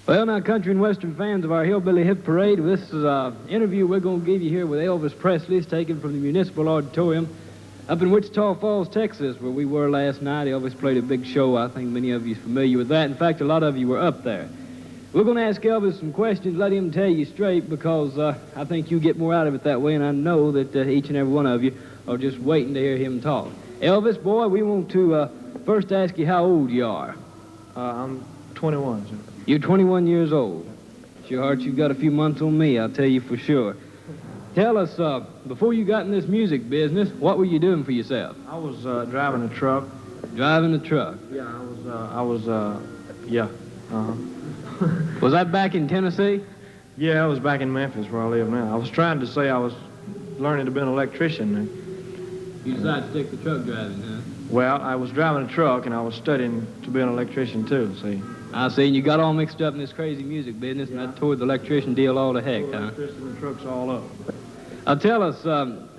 Well, now, country and western fans of our Hillbilly Hit Parade, this is an interview we're going to give you here with Elvis Presley. It's taken from the Municipal Auditorium up in Wichita Falls, Texas, where we were last night. Elvis played a big show. I think many of you are familiar with that. In fact, a lot of you were up there. We're going to ask Elvis some questions, let him tell you straight, because I think you get more out of it that way, and I know that each and every one of you are just waiting to hear him talk. Elvis, boy, we want to first ask you how old you are. I'm 21, sir. You're 21 years old. Sure, you've got a few months on me, I'll tell you for sure. Tell us, before you got in this music business, what were you doing for yourself? I was driving a truck. Driving a truck? Yeah, yeah. Was that back in Tennessee? Yeah, I was back in Memphis where I live now. I was trying to say I was learning to be an electrician. You decided to stick to truck driving, huh? Well, I was driving a truck and I was studying to be an electrician too, see. I see, and you got all mixed up in this crazy music business, and that tore the electrician deal all to heck, huh? Electrician and trucks all up. Tell us,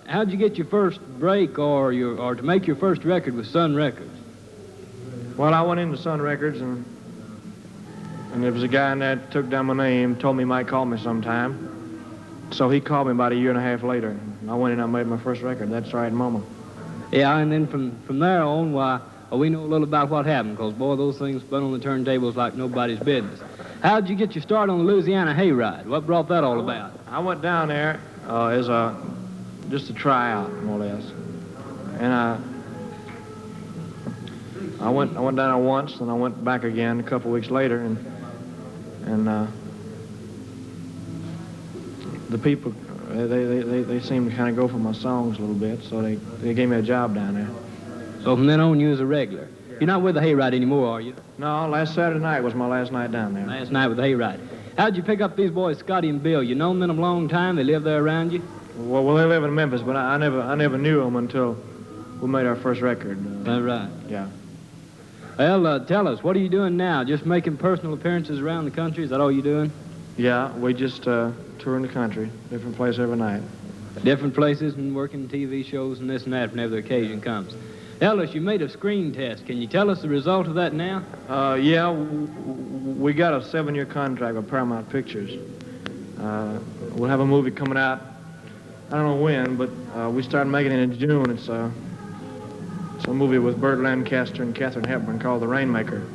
how'd you get your first break or to make your first record with Sun Records? Well, I went into Sun Records and there was a guy in there that took down my name, told me he might call me sometime. So he called me about a year and a half later. And I went in and I made my first record, That's Right, Mama. Yeah, and then from there on, why, we know a little about what happened, because, boy, those things spun on the turntables like nobody's business. How'd you get your start on the Louisiana Hayride? What brought that all about? I went down there as just a tryout, more or less. And I went down there once, and I went back again a couple weeks later, and the people, they seemed to kind of go for my songs a little bit, so they gave me a job down there. So from then on, you was a regular. You're not with the Hayride anymore, are you? No, last Saturday night was my last night down there. Last night with the Hayride. How'd you pick up these boys, Scotty and Bill? You known them a long time? They live there around you? Well, they live in Memphis, but I never knew them until we made our first record. That's right. Yeah. Well, tell us, what are you doing now? Just making personal appearances around the country? Is that all you're doing? Yeah, we just touring the country, different place every night. Different places and working TV shows and this and that whenever the occasion comes. Elvis, you made a screen test. Can you tell us the result of that now? Yeah, we got a 7-year contract with Paramount Pictures. We'll have a movie coming out, I don't know when, but we started making it in June. It's a movie with Burt Lancaster and Katharine Hepburn called The Rainmaker.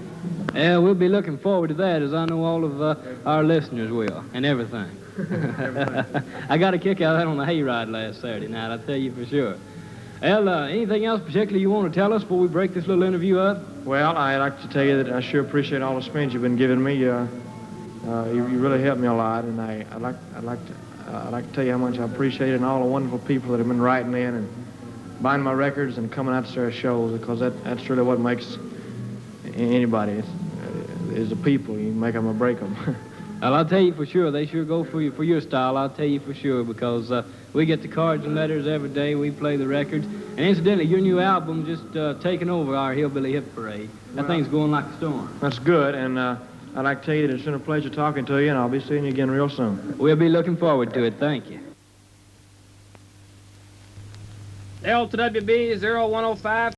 Yeah, we'll be looking forward to that, as I know all of our listeners will, and everything. I got a kick out of that on the Hayride last Saturday night, I'll tell you for sure. Well, anything else particularly you want to tell us before we break this little interview up? Well, I'd like to tell you that I sure appreciate all the spins you've been giving me. You really helped me a lot, and I'd like to tell you how much I appreciate it, and all the wonderful people that have been writing in and buying my records and coming out to our shows, because that's really what makes anybody. Is the people. You make them or break them. Well, I'll tell you for sure, they sure go for your style, I'll tell you for sure, because we get the cards and letters every day, we play the records, and incidentally, your new album just taking over our Hillbilly Hip Parade. That thing's going like a storm. That's good, and I'd like to tell you that it's been a pleasure talking to you, and I'll be seeing you again real soon. We'll be looking forward to it, thank you. L to WB 0105.